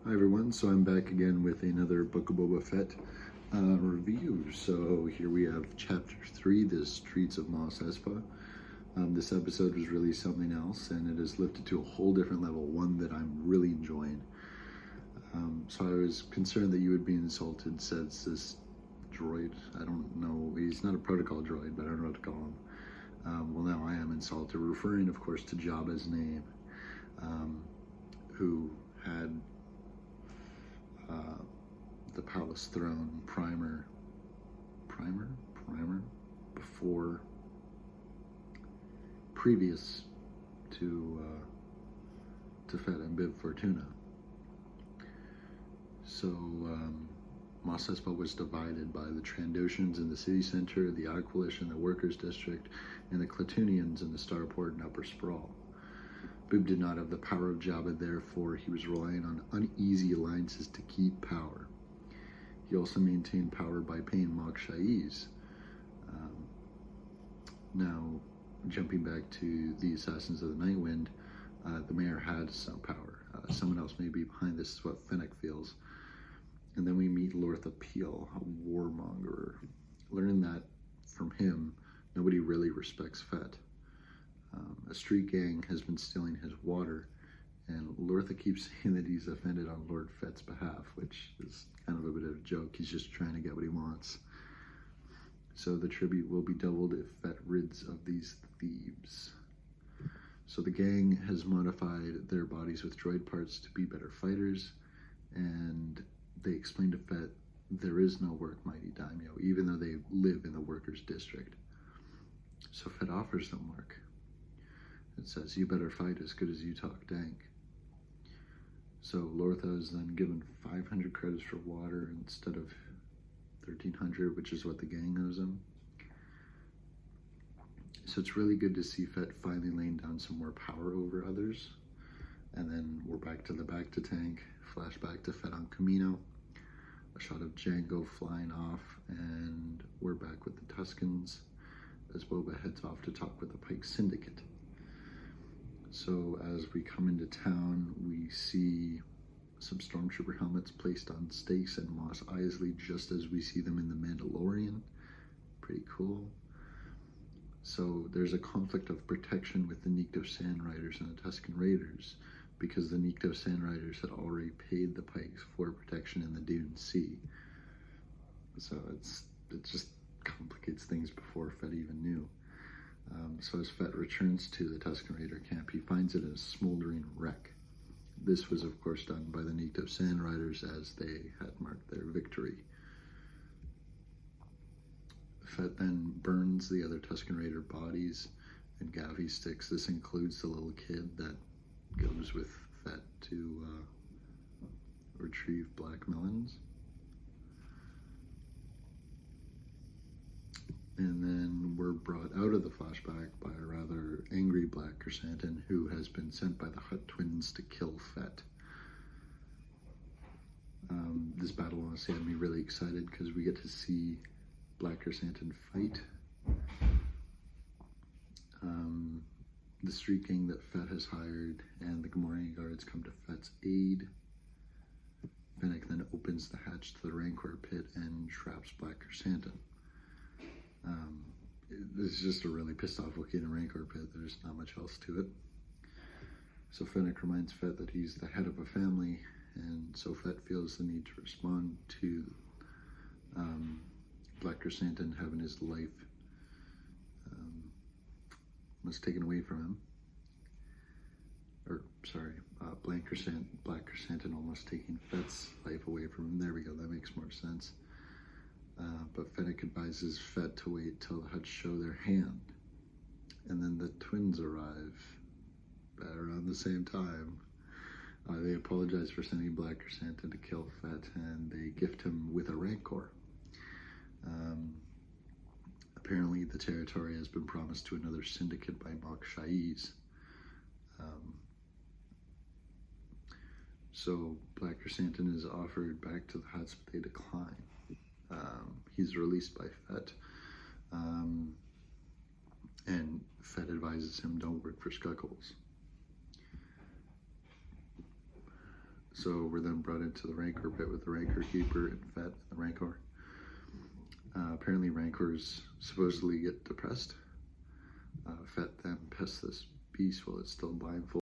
Hi everyone, so I'm back again with another Book of Boba Fett review. So here we have Chapter 3, The Streets of Mos Espa. This episode was really something else, and it is lifted to a whole different level, one that I'm really enjoying. So I was concerned that you would be insulted, says this droid. I don't know, he's not a protocol droid, but I don't know what to call him. Well, now I am insulted, referring of course to Jabba's name, who had the palace throne primer before, previous to Fett and Bib Fortuna. So Mos Espa was divided by the Trandoshans in the city center, the Aqualish in the workers district, and the Klatooinians in the starport and upper sprawl. Bib did not have the power of Jabba, therefore he was relying on uneasy alliances to keep power. He also maintained power by paying Moksha'is. Now, jumping back to the Assassins of the Night Wind, the mayor had some power. Someone else may be behind this, is what Fennec feels. And then we meet Lortha Peel, a warmonger. Learning that from him, nobody really respects Fett. A street gang has been stealing his water, and Lortha keeps saying that he's offended on Lord Fett's behalf, which is kind of a bit of a joke. He's just trying to get what he wants. So the tribute will be doubled if Fett rids of these thieves. So the gang has modified their bodies with droid parts to be better fighters, and they explain to Fett there is no work, mighty daimyo, even though they live in the workers' district. So Fett offers them work. It says, you better fight as good as you talk dank. So Lortha is then given 500 credits for water instead of 1,300, which is what the gang owes him. So it's really good to see Fett finally laying down some more power over others. And then we're back to tank, flashback to Fett on Kamino, a shot of Jango flying off, and we're back with the Tuskens as Boba heads off to talk with the Pike Syndicate. So as we come into town, we see some stormtrooper helmets placed on stakes and Mos Eisley, just as we see them in The Mandalorian. Pretty cool. So there's a conflict of protection with the Nikto Sand Riders and the Tusken Raiders, because the Nikto Sand Riders had already paid the Pikes for protection in the Dune Sea. So it just complicates things before Fett even knew. So as Fett returns to the Tusken Raider camp, he finds it a smoldering wreck. This was of course done by the Nikto Sand Riders as they had marked their victory. Fett then burns the other Tusken Raider bodies and Gavi sticks. This includes the little kid that goes with Fett to retrieve black melons. And then we're brought out of the flashback by a rather angry Black Chrysanthemum who has been sent by the Hutt twins to kill Fett. This battle honestly had me really excited because we get to see Black Chrysanthemum fight. The street gang that Fett has hired and the Gamorrean guards come to Fett's aid. Fennec then opens the hatch to the Rancor pit and traps Black Chrysanthemum. This is just a really pissed off looking Rancor pit. There's not much else to it. So Fennec reminds Fett that he's the head of a family, and so Fett feels the need to respond to Black Chrysanthemum having his life was taken away from him. Black Chrysanthemum almost taking Fett's life away from him. There we go, that makes more sense. But Fennec advises Fett to wait till the Hutts show their hand. And then the twins arrive around the same time. They apologize for sending Black Chrysanthemum to kill Fett, and they gift him with a Rancor. Apparently the territory has been promised to another syndicate by Moksha'is. So Black Chrysanthemum is offered back to the Hutts, but they decline. He's released by Fett, and Fett advises him don't work for Skuggles. So we're then brought into the Rancor pit with the Rancor Keeper and Fett and the Rancor. Apparently Rancors supposedly get depressed. Fett then pests this beast while it's still blindfolded.